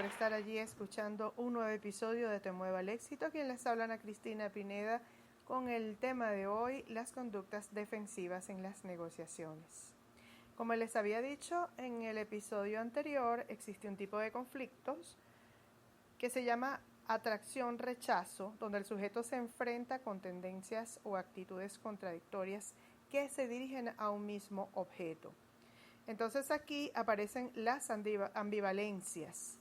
por estar allí escuchando un nuevo episodio de Te Mueva al Éxito. Quien les habla, Ana Cristina Pineda, con el tema de hoy, las conductas defensivas en las negociaciones. Como les había dicho en el episodio anterior, existe un tipo de conflictos que se llama atracción-rechazo, donde el sujeto se enfrenta con tendencias o actitudes contradictorias que se dirigen a un mismo objeto. Entonces aquí aparecen las ambivalencias.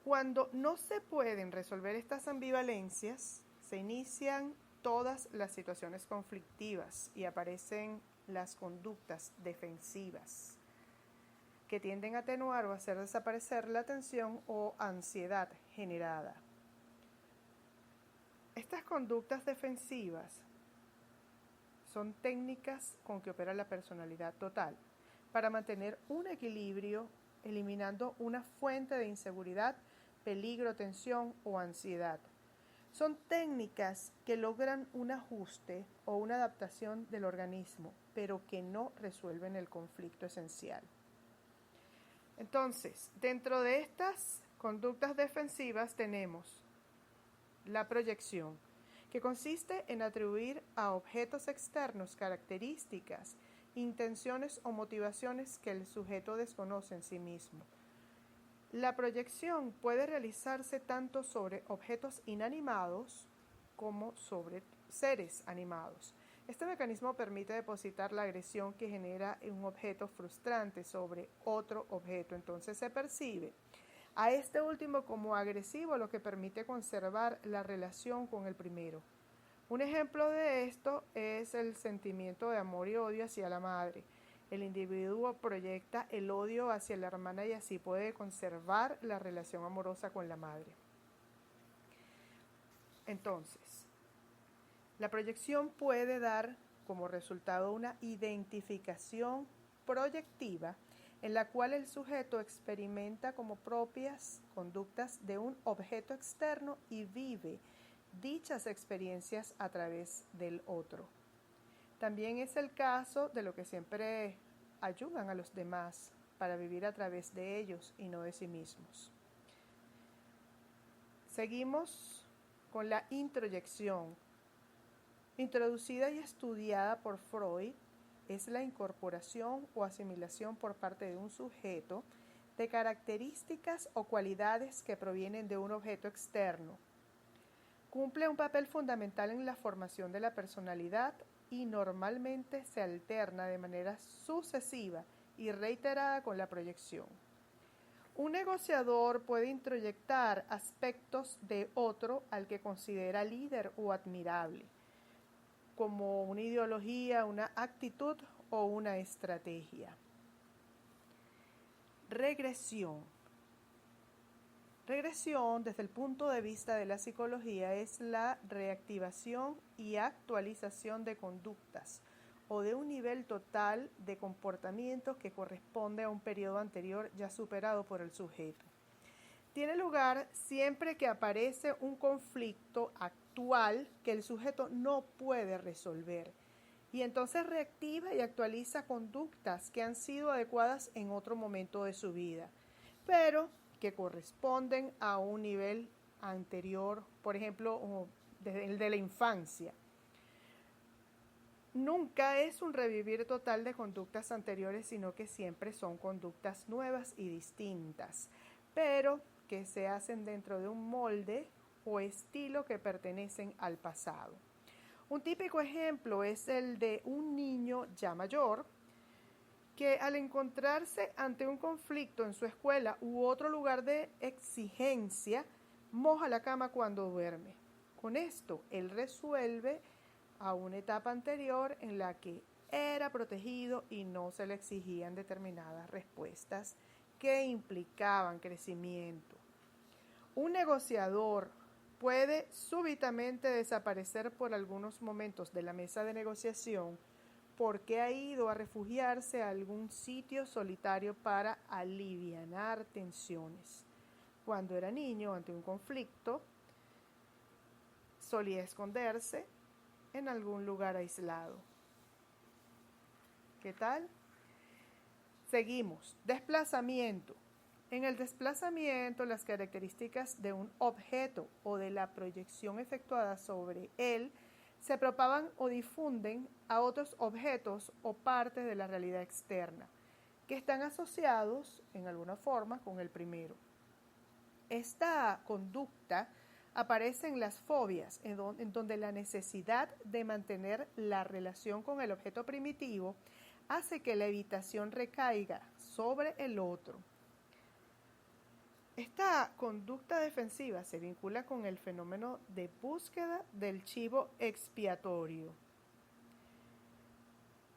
Cuando no se pueden resolver estas ambivalencias, se inician todas las situaciones conflictivas y aparecen las conductas defensivas que tienden a atenuar o hacer desaparecer la tensión o ansiedad generada. Estas conductas defensivas son técnicas con que opera la personalidad total para mantener un equilibrio, eliminando una fuente de inseguridad, peligro, tensión o ansiedad. Son técnicas que logran un ajuste o una adaptación del organismo, pero que no resuelven el conflicto esencial. Entonces, dentro de estas conductas defensivas tenemos la proyección, que consiste en atribuir a objetos externos características, intenciones o motivaciones que el sujeto desconoce en sí mismo. La proyección puede realizarse tanto sobre objetos inanimados como sobre seres animados. Este mecanismo permite depositar la agresión que genera un objeto frustrante sobre otro objeto. Entonces se percibe a este último como agresivo, lo que permite conservar la relación con el primero. Un ejemplo de esto es el sentimiento de amor y odio hacia la madre. El individuo proyecta el odio hacia la hermana y así puede conservar la relación amorosa con la madre. Entonces, la proyección puede dar como resultado una identificación proyectiva en la cual el sujeto experimenta como propias conductas de un objeto externo y vive dichas experiencias a través del otro. También es el caso de lo que siempre ayudan a los demás para vivir a través de ellos y no de sí mismos. Seguimos con la introyección. Introducida y estudiada por Freud, es la incorporación o asimilación por parte de un sujeto de características o cualidades que provienen de un objeto externo. Cumple un papel fundamental en la formación de la personalidad y normalmente se alterna de manera sucesiva y reiterada con la proyección. Un negociador puede introyectar aspectos de otro al que considera líder o admirable, como una ideología, una actitud o una estrategia. Regresión. Regresión, desde el punto de vista de la psicología, es la reactivación y actualización de conductas o de un nivel total de comportamientos que corresponde a un periodo anterior ya superado por el sujeto. Tiene lugar siempre que aparece un conflicto actual que el sujeto no puede resolver y entonces reactiva y actualiza conductas que han sido adecuadas en otro momento de su vida, pero que corresponden a un nivel anterior, por ejemplo, desde el de la infancia. Nunca es un revivir total de conductas anteriores, sino que siempre son conductas nuevas y distintas, pero que se hacen dentro de un molde o estilo que pertenecen al pasado. Un típico ejemplo es el de un niño ya mayor que al encontrarse ante un conflicto en su escuela u otro lugar de exigencia, moja la cama cuando duerme. Con esto, él resuelve a una etapa anterior en la que era protegido y no se le exigían determinadas respuestas que implicaban crecimiento. Un negociador puede súbitamente desaparecer por algunos momentos de la mesa de negociación porque ha ido a refugiarse a algún sitio solitario para alivianar tensiones. Cuando era niño, ante un conflicto, solía esconderse en algún lugar aislado. ¿Qué tal? Seguimos. Desplazamiento. En el desplazamiento, las características de un objeto o de la proyección efectuada sobre él se propagan o difunden a otros objetos o partes de la realidad externa, que están asociados en alguna forma con el primero. Esta conducta aparece en las fobias, en donde la necesidad de mantener la relación con el objeto primitivo hace que la evitación recaiga sobre el otro. Esta conducta defensiva se vincula con el fenómeno de búsqueda del chivo expiatorio.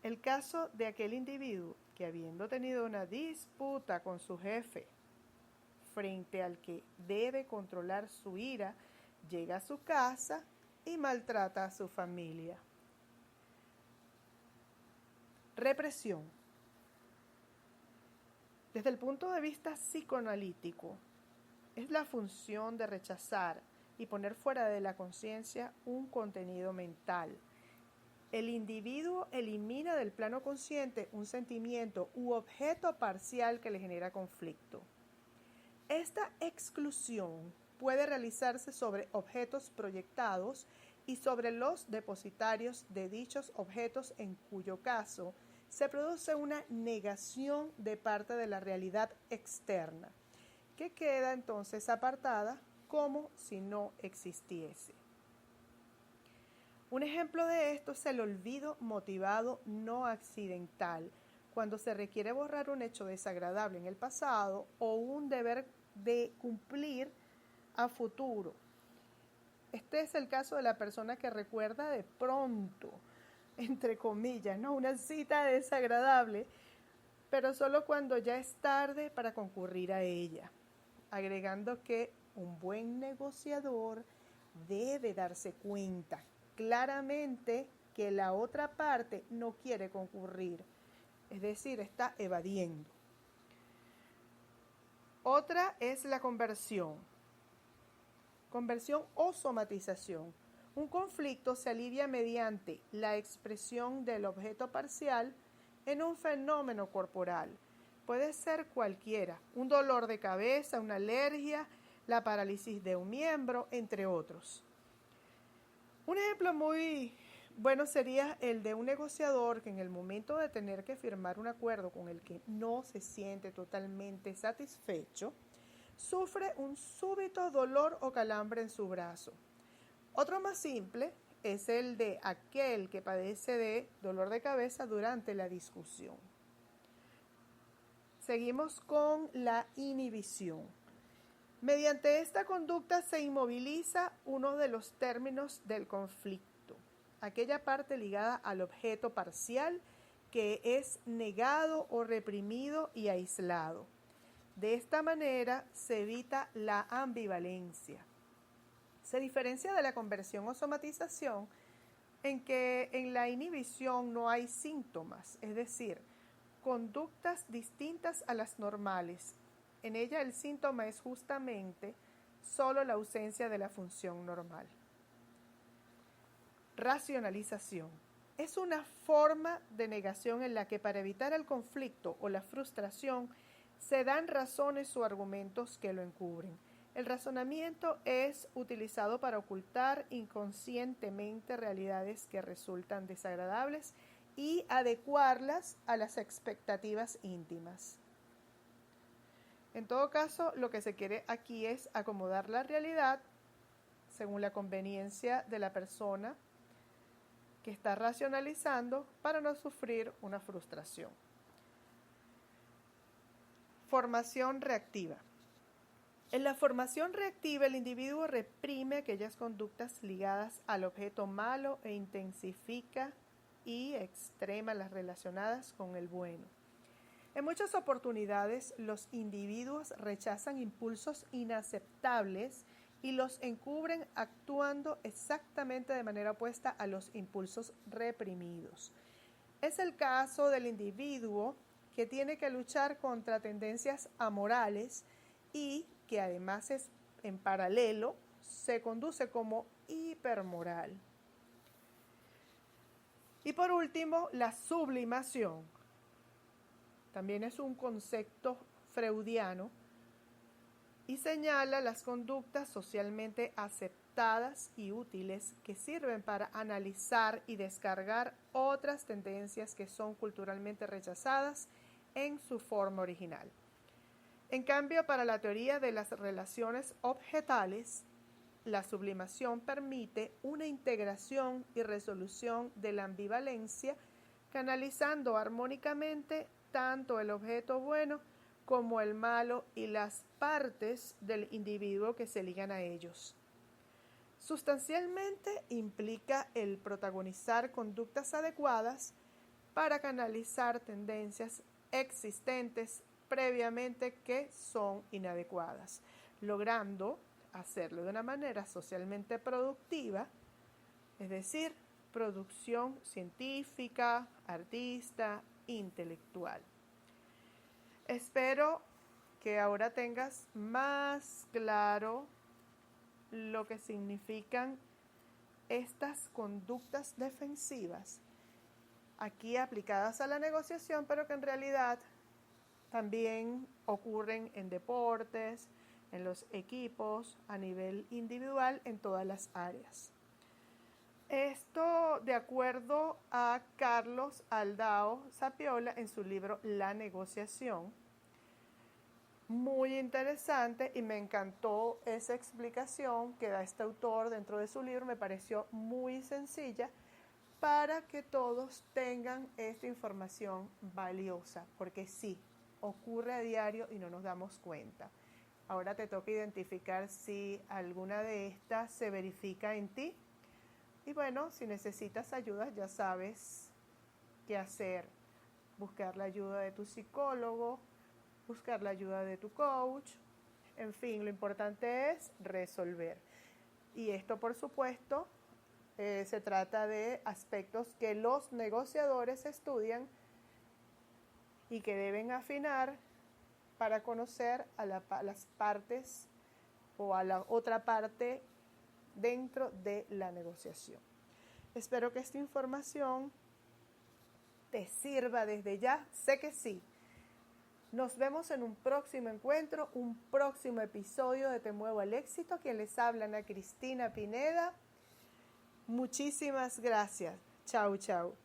El caso de aquel individuo que, habiendo tenido una disputa con su jefe, frente al que debe controlar su ira, llega a su casa y maltrata a su familia. Represión. Desde el punto de vista psicoanalítico, es la función de rechazar y poner fuera de la conciencia un contenido mental. El individuo elimina del plano consciente un sentimiento u objeto parcial que le genera conflicto. Esta exclusión puede realizarse sobre objetos proyectados y sobre los depositarios de dichos objetos, en cuyo caso se produce una negación de parte de la realidad externa, que queda entonces apartada como si no existiese. Un ejemplo de esto es el olvido motivado no accidental, cuando se requiere borrar un hecho desagradable en el pasado o un deber de cumplir a futuro. Este es el caso de la persona que recuerda de pronto, entre comillas, ¿no?, una cita desagradable, pero solo cuando ya es tarde para concurrir a ella, agregando que un buen negociador debe darse cuenta claramente que la otra parte no quiere concurrir, es decir, está evadiendo. Otra es la conversión. Conversión o somatización. Un conflicto se alivia mediante la expresión del objeto parcial en un fenómeno corporal. Puede ser cualquiera, un dolor de cabeza, una alergia, la parálisis de un miembro, entre otros. Un ejemplo muy bueno sería el de un negociador que, en el momento de tener que firmar un acuerdo con el que no se siente totalmente satisfecho, sufre un súbito dolor o calambre en su brazo. Otro más simple es el de aquel que padece de dolor de cabeza durante la discusión. Seguimos con la inhibición. Mediante esta conducta se inmoviliza uno de los términos del conflicto, aquella parte ligada al objeto parcial que es negado o reprimido y aislado. De esta manera se evita la ambivalencia. Se diferencia de la conversión o somatización en que en la inhibición no hay síntomas, es decir, conductas distintas a las normales. En ella el síntoma es justamente solo la ausencia de la función normal. Racionalización. Es una forma de negación en la que, para evitar el conflicto o la frustración, se dan razones o argumentos que lo encubren. El razonamiento es utilizado para ocultar inconscientemente realidades que resultan desagradables y adecuarlas a las expectativas íntimas. En todo caso, lo que se quiere aquí es acomodar la realidad según la conveniencia de la persona que está racionalizando para no sufrir una frustración. Formación reactiva. En la formación reactiva, el individuo reprime aquellas conductas ligadas al objeto malo e intensifica y extrema las relacionadas con el bueno. En muchas oportunidades, los individuos rechazan impulsos inaceptables y los encubren actuando exactamente de manera opuesta a los impulsos reprimidos. Es el caso del individuo que tiene que luchar contra tendencias amorales y que además en paralelo se conduce como hipermoral. Y por último, la sublimación. También es un concepto freudiano y señala las conductas socialmente aceptadas y útiles que sirven para analizar y descargar otras tendencias que son culturalmente rechazadas en su forma original. En cambio, para la teoría de las relaciones objetales, la sublimación permite una integración y resolución de la ambivalencia, canalizando armónicamente tanto el objeto bueno como el malo y las partes del individuo que se ligan a ellos. Sustancialmente implica el protagonizar conductas adecuadas para canalizar tendencias existentes previamente que son inadecuadas, logrando hacerlo de una manera socialmente productiva, es decir, producción científica, artista, intelectual. Espero que ahora tengas más claro lo que significan estas conductas defensivas, aquí aplicadas a la negociación, pero que en realidad también ocurren en deportes, en los equipos, a nivel individual, en todas las áreas. Esto de acuerdo a Carlos Aldao Sapiola en su libro La negociación. Muy interesante y me encantó esa explicación que da este autor dentro de su libro. Me pareció muy sencilla para que todos tengan esta información valiosa, porque sí, ocurre a diario y no nos damos cuenta. Ahora te toca identificar si alguna de estas se verifica en ti. Y bueno, si necesitas ayuda, ya sabes qué hacer. Buscar la ayuda de tu psicólogo, buscar la ayuda de tu coach. En fin, lo importante es resolver. Y esto, por supuesto, se trata de aspectos que los negociadores estudian y que deben afinar para conocer a las partes o a la otra parte dentro de la negociación. Espero que esta información te sirva desde ya. Sé que sí. Nos vemos en un próximo encuentro, un próximo episodio de Te Muevo al Éxito. Quien les habla, Ana Cristina Pineda. Muchísimas gracias. Chau, chau.